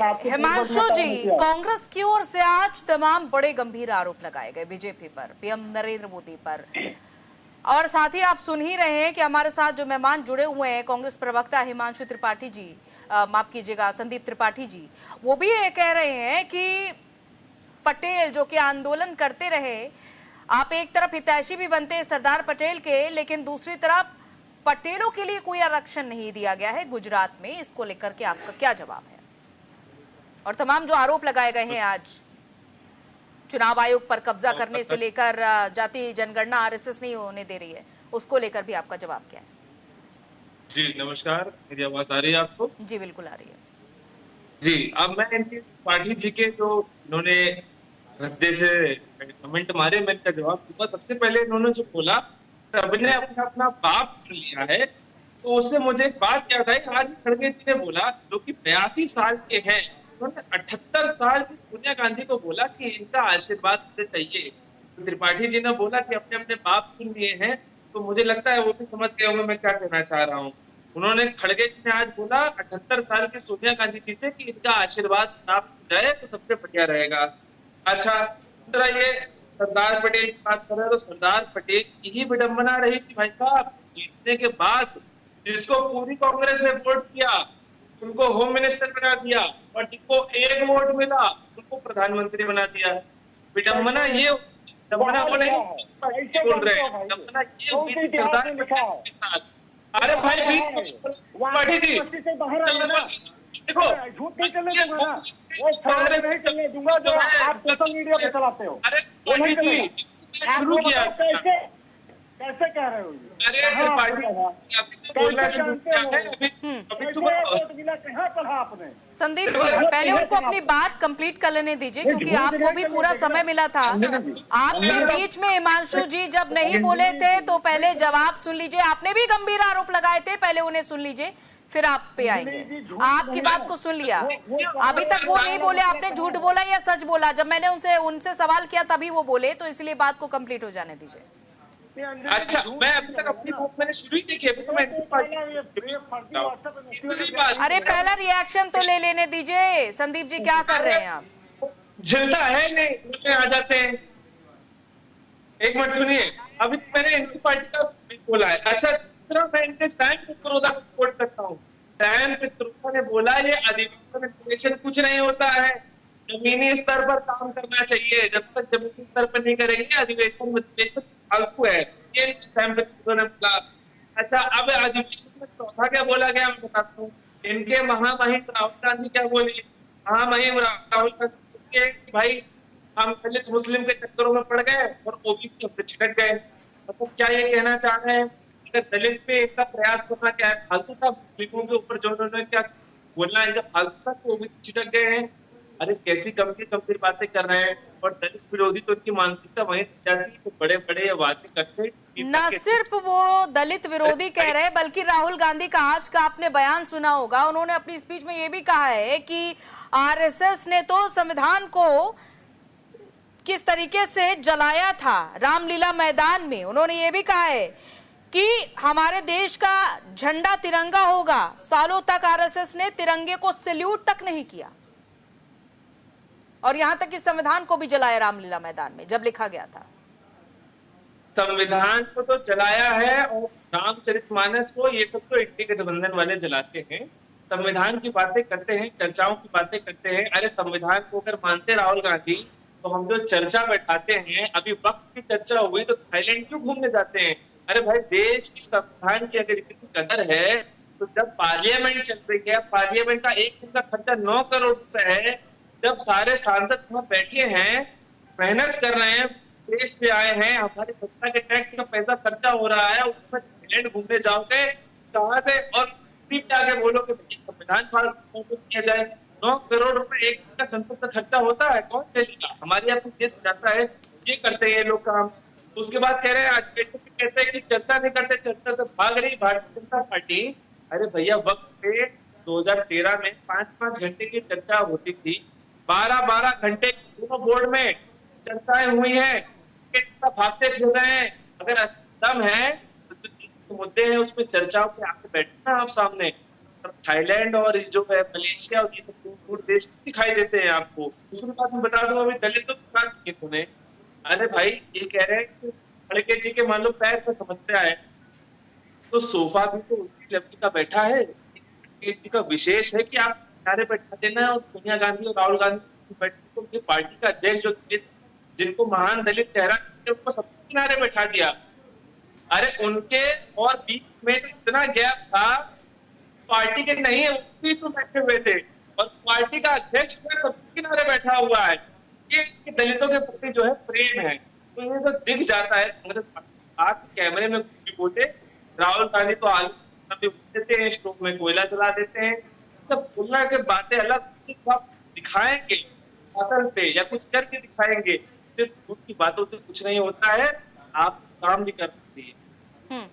हिमांशु जी, कांग्रेस की ओर से आज तमाम बड़े गंभीर आरोप लगाए गए बीजेपी पर, पीएम नरेंद्र मोदी पर, और साथ ही आप सुन ही रहे हैं कि हमारे साथ जो मेहमान जुड़े हुए हैं कांग्रेस प्रवक्ता हिमांशु त्रिपाठी जी, माफ कीजिएगा संदीप त्रिपाठी जी, वो भी ये कह रहे हैं कि पटेल जो कि आंदोलन करते रहे, आप एक तरफ हितैषी भी बनते हैं सरदार पटेल के, लेकिन दूसरी तरफ पटेलों के लिए कोई आरक्षण नहीं दिया गया है गुजरात में। इसको लेकर के आपका क्या जवाब है? और तमाम जो आरोप लगाए गए हैं आज चुनाव आयोग पर कब्जा करने से लेकर जाति जनगणना आरएसएस नहीं होने दे रही है, उसको लेकर भी आपका जवाब क्या है? जी नमस्कार, मेरी आवाज आ रही है आपको? जी बिल्कुल आ रही है जी। अब मैं इनकी पार्टी जी के जो इन्होंने रद्दे से कमेंट मारे, मैं इनका जवाब दूंगा। सबसे पहले इन्होंने जो बोला सबने अपना अपना बाप चुन लिया है, तो उससे मुझे एक बात याद आई। आज खड़गे जी ने बोला, जो कि 82 साल के हैं, उन्होंने 78 साल की सोनिया गांधी को बोला कि इनका आशीर्वाद मुझे चाहिए। तो त्रिपाठी जी ने बोला कि अपने अपने बाप चुन लिए हैं, तो मुझे लगता है वो भी समझ गए होंगे मैं क्या कहना चाह रहा हूँ। उन्होंने खड़गे जी ने आज बोला 78 साल की सोनिया गांधी जी से कि इनका आशीर्वाद प्राप्त हो जाए तो सबसे बढ़िया रहेगा। अच्छा, दूसरा ये सरदार पटेल की बात कर रहे हैं, तो सरदार पटेल की ही विडंबना रही थी भाई साहब, जीतने के बाद जिसको पूरी कांग्रेस ने वोट किया उनको होम मिनिस्टर बना दिया, और जिनको एक वोट मिला उनको प्रधानमंत्री बना दिया। विडंबना ये विडंबना वो नहीं बोल रहे हैं, विडंबना ये हुई थी सरदार पटेल के साथ। अरे भाई बीच पार्टी थी, देखो झूठ नहीं चलने दूंगा ना, वो कांग्रेस नहीं चलने दूंगा जो आप सोशल मीडिया पे चलाते हो। अरे वो नहीं चलेगा। शुरू किया कैसे कह रहे हो? अरे पार्टी बोलना शुरू किया है कहाँ पढ़ा आपने? संदीप जी, पहले उनको अपनी बात कंप्लीट कर लेने दीजिए, क्योंकि आपको भी पूरा समय मिला था। आपके बीच में हिमांशु जी जब नहीं बोले थे तो पहले जवाब सुन लीजिए। आपने भी गंभीर आरोप लगाए थे, पहले उन्हें सुन लीजिए फिर आप पे आएंगे। आपकी बात को सुन लिया, अभी तक वो नहीं बोले आपने झूठ बोला या सच बोला। जब मैंने उनसे सवाल किया तभी वो बोले, तो इसलिए बात को कंप्लीट हो जाने दीजिए। अच्छा, मैं अभी तक अपनी बात मैंने शुरू ही नहीं की, अभी तो मैं अरे पहला रिएक्शन तो ले लेने दीजिए। संदीप जी क्या कर रहे हैं आप? झलता है नहीं, आ जाते हैं। एक मिनट सुनिए, अभी मैंने इनकी पार्टी का बोला है। अच्छा, दूसरा मैं इनके सैम पित्रोदा को कोट करता हूँ। सैम पित्रोदा ने बोला ये अधिवेशन कुछ नहीं होता है, जमीनी स्तर पर काम करना चाहिए। जब तक जमीनी स्तर पर नहीं करेंगे अधिवेशन फालतू है, ये सैम पित्रोदा ने बोला। अच्छा, अब अधिवेशन में चौथा क्या बोला गया मैं बताता हूँ। इनके महामहिम राहुल गांधी क्या बोली? महामहिम राहुल गांधी भाई हम दलित मुस्लिम के चक्करों में पड़ गए और ओबीसी पे छिटक गए। मतलब क्या ये कहना चाह रहे हैं कि दलित पे इसका प्रयास करना क्या है? फालतू था, मुस्लिमों के ऊपर जो उन्होंने क्या बोलना है, फालतू था तो ओबीसी छिटक गए हैं। अरे कैसी गंभीर बातें कर रहे हैं। और दलित विरोधी तो उनकी मानसिकता वहीं जाती है, तो बड़े बड़े वादे करते। न सिर्फ वो दलित विरोधी कह रहे हैं, बल्कि राहुल गांधी का आज का आपने बयान सुना होगा, उन्होंने अपनी स्पीच में ये भी कहा है कि आरएसएस ने तो संविधान को किस तरीके से जलाया था रामलीला मैदान में। उन्होंने ये भी कहा है कि हमारे देश का झंडा तिरंगा होगा। सालों तक आरएसएस ने तिरंगे को सैल्यूट तक नहीं किया, और यहां तक कि संविधान को भी जलाया रामलीला मैदान में जब लिखा गया था। संविधान को तो जलाया है, और रामचरितमानस को ये सब तो इंडी गठबंधन वाले जलाते हैं। संविधान की बातें करते हैं, चर्चाओं की बातें करते हैं। अरे संविधान को अगर मानते राहुल गांधी, तो हम जो चर्चा बैठाते हैं, अभी वक्त की चर्चा हुई तो थाईलैंड क्यों घूमने जाते हैं? अरे भाई, देश की संविधान की अगर इतनी कदर है तो जब पार्लियामेंट चल रही है, पार्लियामेंट का एक दिन का खर्चा 9 करोड़ रुपए है, जब सारे सांसद वहां बैठे हैं, मेहनत कर रहे हैं, देश से आए हैं, हमारे जनता के टैक्स का पैसा खर्चा हो रहा है, उसमें थाईलैंड घूमने जाओगे कहां से? और आगे बोलो कि संविधान किया जाए। 9 करोड़ रुपए एक दिन का संसद का खर्चा होता है, कौन देगा? हमारे यहाँ कुछ देश जाता है, ये करते हैं लोग काम। तो उसके बाद कह रहे हैं आज कहते हैं कि चर्चा नहीं करते, चर्चा से भाग रही भारतीय जनता पार्टी। अरे भैया, वक्त पे 2013 में 5-5 घंटे की चर्चा होती थी, 12-12 घंटे दोनों बोर्ड में चर्चाएं हुई हैं, भागते फिर रहे हैं। अगर दम है तो जो मुद्दे हैं उसमें चर्चाओं पे आके बैठना आप सामने। थाईलैंड और जो है मलेशिया और ये सब फूड देश दिखाई देते हैं आपको। दूसरी बात मैं बता दूं, अभी दलितों की बात की तूने। अरे भाई, ये कह रहे हैं कि लड़के जी के मान लो पैर में समस्या है, तो सोफा भी तो उसी लेवल का बैठा है। जी का विशेष है कि आप किनारे बैठा देना, और सोनिया गांधी और राहुल गांधी बैठे तो ये पार्टी का अध्यक्ष जो जिनको महान दलित चेहरा उनको सबके किनारे बैठा दिया। अरे उनके और बीच में इतना गैप था, पार्टी के नहीं है 29 बैठे हुए थे, और पार्टी का अध्यक्ष सबके किनारे बैठा हुआ है। ये दलितों के प्रति जो है प्रेम है, तो ये तो दिख जाता है कांग्रेस आज कैमरे में कुछ भी बोले। राहुल गांधी तो आलू देते हैं, स्टोव में कोयला जला देते हैं, सब बोलना के बातें अलग दिखाएंगे बातल पे या कुछ करके दिखाएंगे, सिर्फ उनकी बातों से कुछ नहीं होता है। आप काम भी कर सकते हैं।